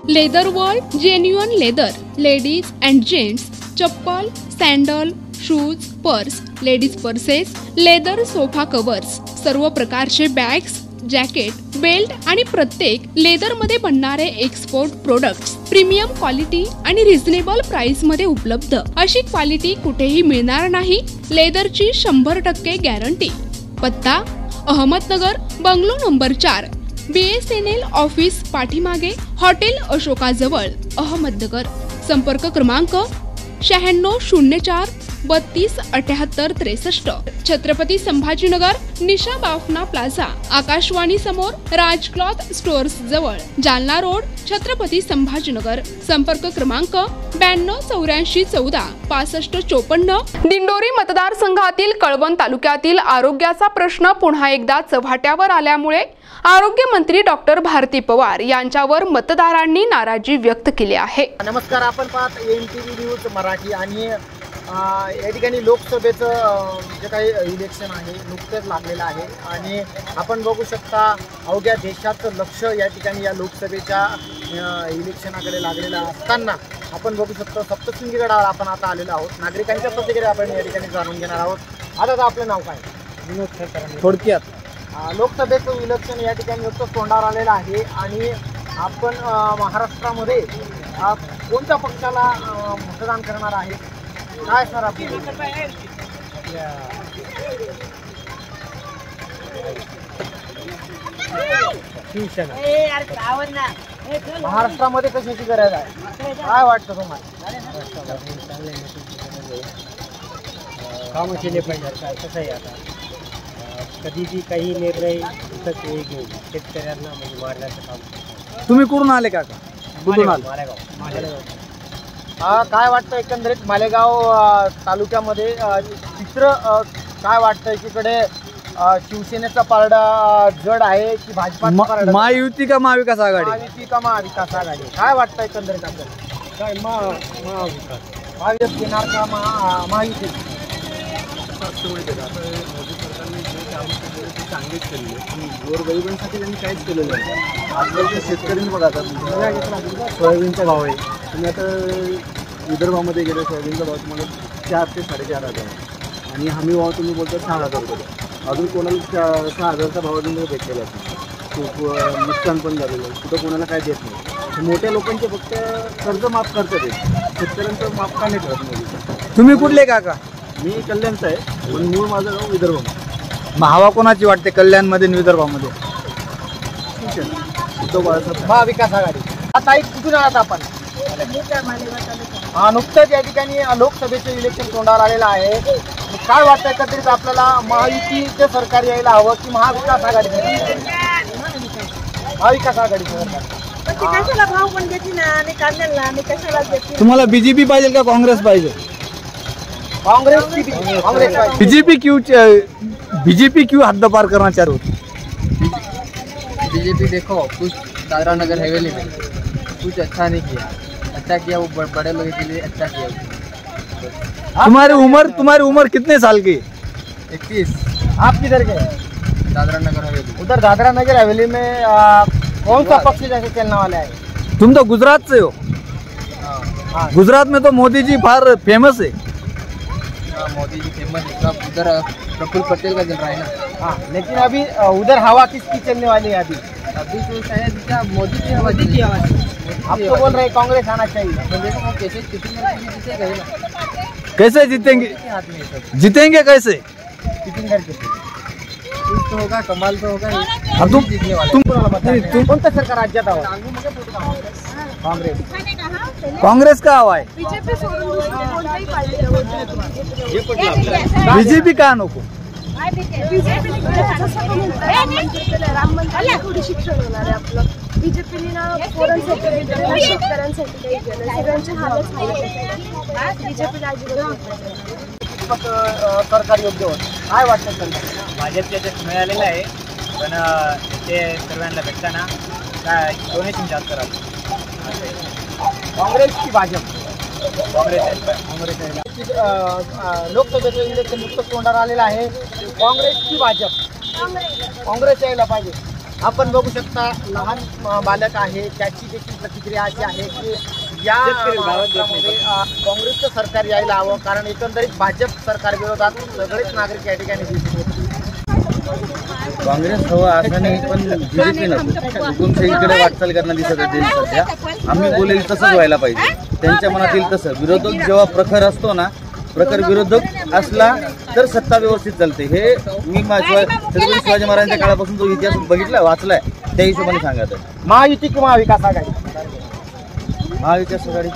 Leather world genuine leather, ladies and gents chappal, sandal, shoes, purse, ladies purses, leather sofa covers, सर्व प्रकारचे bags, jacket, belt आणि प्रत्येक लेदरमध्ये बनणारे एक्सपोर्ट प्रोडक्ट्स प्रीमियम क्वालिटी आणि reasonable price मध्ये उपलब्ध। अशी क्वालिटी कुठेही मिळणार नाही। लेदरची 100% गॅरंटी। पत्ता Ahmednagar, bungalow number 4, BSNL office पाठीमागे, हॉटेल अशोका जवळ, अहमदनगर। संपर्क क्रमांक 9604 32 78 63। छत्रपती संभाजीनगर, निशा बाफना प्लाझा, आकाशवाणी समोर, राज क्लॉथ स्टोअर्स जवळ, जालना रोड, छत्रपती संभाजीनगर। संपर्क क्रमांक 92 84 14 65 54। दिंडोरी मतदारसंघातील कळवण तालुक्यातील आरोग्याचा प्रश्न पुन्हा एकदा चव्हाट्यावर आल्यामुळे आरोग्य मंत्री डॉक्टर भारती पवार यांच्यावर मतदारांनी नाराजी व्यक्त केली आहे। नमस्कार, आपण पाहत NTV न्यूज मराठी आणि या ठिकाणी लोकसभेचं जे काही इलेक्शन आहे नुकतेच लागलेलं आहे आणि आपण बघू शकता अवघ्या देशाचं लक्ष या ठिकाणी या लोकसभेच्या इलेक्शनाकडे लागलेलं असताना आपण बघू शकतो सप्तशृंगीगडावर आपण आता आलेलो आहोत। नागरिकांच्या प्रतिक्रिया आपण या ठिकाणी जाणून घेणार आहोत। आता आपलं नाव काय? विनोद सर। थोडक्यात लोकसभेचं इलेक्शन या ठिकाणी नुकतंच तोंडावर आलेलं आहे आणि आपण महाराष्ट्रामध्ये कोणत्या पक्षाला मतदान करणार आहे? काय सर आपली महाराष्ट्रामध्ये कशाची गरज आहे? काय वाटतं तुम्हाला? काम केले पाहिजे। काय कसं आहे आता कधीही काही निर्णय घेऊन शेतकऱ्यांना म्हणजे मारण्याचं काम। तुम्ही कुठून आले काका? कुठून आले? मालेगाव। काय वाटतं एकंदरीत मालेगाव तालुक्यामध्ये चित्र काय वाटतं? एकीकडे शिवसेनेचा पारडा जड आहे की भाजपाचा पारडा? महायुती का महाविकास आघाडी? महायुती का महाविकास आघाडी? काय वाटतं एकंदरीत आपल्याला? काय महाविकास घेणार का महायुती? मोदी सरकारने जे काम केले ते चांगलेच केलेले पण गोरगरिबांसाठी त्यांनी काहीच केलेलं नाही। आजकालच्या शेतकऱ्यांनी बघा आता सोयाबीनचा भाव आहे, तुम्ही आता विदर्भामध्ये गेले सोयाबीनचा भाव तुम्हाला 4 ते 4.5 आणि हमी भाव तुम्ही बोलता 6,000 रुपये। अजून कोणाला 6,000चा भाव अजून भेटलेला आहे। खूप नुकसान पण झालेलं आहे, कुठं कोणाला काय देत नाही। मोठ्या लोकांचे फक्त कर्ज माफ करतात, शेतकऱ्यांचं माफ का नाही करत मोदी? तुम्ही कुठले काका? मी कल्याणचा आहे पण मूळ माझं गाव विदर्भ। हवा कोणाची वाटते कल्याणमध्ये आणि विदर्भामध्ये? महाविकास आघाडी। आता कुठून आलात आपण? नुकतंच या ठिकाणी लोकसभेचे इलेक्शन तोंडावर आलेलं आहे। काय वाटतं एकत्रित आपल्याला महायुतीचं सरकार यायला हवं की महाविकास आघाडी? महाविकास आघाडीचं सरकार। कशाला भाव पण देते ना आणि कांद्याला आणि कशाला देते? तुम्हाला बीजेपी पाहिजे का काँग्रेस पाहिजे? कांग्रेस। बीजेपी क्यों हद पार करना चाह रहे हो? बीजेपी देखो कुछ दादरा नगर हवेली में कुछ अच्छा नहीं किया। अच्छा किया वो बड़े लोगों के लिए अच्छा किया। तुम्हारी उम्र कितने साल की? 31। आप किधर गए? दादरा नगर हवेली। उधर दादरा नगर हवेली में कौन सा पक्ष जैसे चलने वाला है? तुम तो गुजरात से हो। हाँ। गुजरात में तो मोदी जी बाहर फेमस है। मोदी जी फेमस है, सब उधर प्रफुल्ल पटेल का चल रहा है ना। हाँ, लेकिन अभी उधर हवा किसकी चलने वाली है? अभी तो शायद क्या मोदी की हवा की आवाज़। आप तो बोल रहे हैं कांग्रेस आना चाहिए। तो देखो कैसे जीतेगा ना। कैसे जीतेंगे? हाथ में सब जीतेंगे कैसे? कितनी करके कुछ तो होगा, कमाल तो होगा। अब तुम जीतने वाले तुम कोणतं सरकार राज्यात हवं? कांग्रेस। कांग्रेस का हवा है? बीजेपी सोडून दुसरी कोणतीही पार्टी बीजेपी का नको? राम मंदिर थोडी शिक्षण होणार आहे आपलं। बीजेपीने ना पोरांसाठी केलं, शेतकऱ्यांसाठी काही केलं, सगळ्यांचे हालच झाले। बीजेपीला सरकार योग्य होतं। काय वाटतं सरकार? भाजपच्या याच्यात मिळालेलं आहे पण ते सर्वांना भेटताना काय डोनेशन जास्त राहतं। काँग्रेस की भाजप? काँग्रेस। लोकसभेचं इलेक्शन नुकतंच तोंडावर आलेलं आहे। काँग्रेस की भाजप? काँग्रेस यायला पाहिजे। आपण बघू शकता लहान बालक आहे, त्याची देखील प्रतिक्रिया अशी आहे की या महाराष्ट्रामध्ये काँग्रेसचं सरकार यायला हवं, कारण एकंदरीत भाजप सरकार विरोधात सगळेच नागरिक या ठिकाणी दिसून येतात. काँग्रेस हवं असं नाही, पण बीजेपी नको. हुकुमशाहीकडे वाटचाल करणं दिसत आहे सध्या. आम्ही बोलेल तसंच व्हायला पाहिजे, त्यांच्या मनात येईल तसं. विरोधक जेव्हा प्रखर असतो ना, प्रखर विरोधक असला तर सत्ता व्यवस्थित चालते. हे मी छत्रपती शिवाजी महाराजांच्या काळापासून तो इतिहास बघितलाय, वाचलाय, त्या हिशोबाने सांगत आहे. महायुती किंवा विकास आघाडी? महाविकास आघाडी.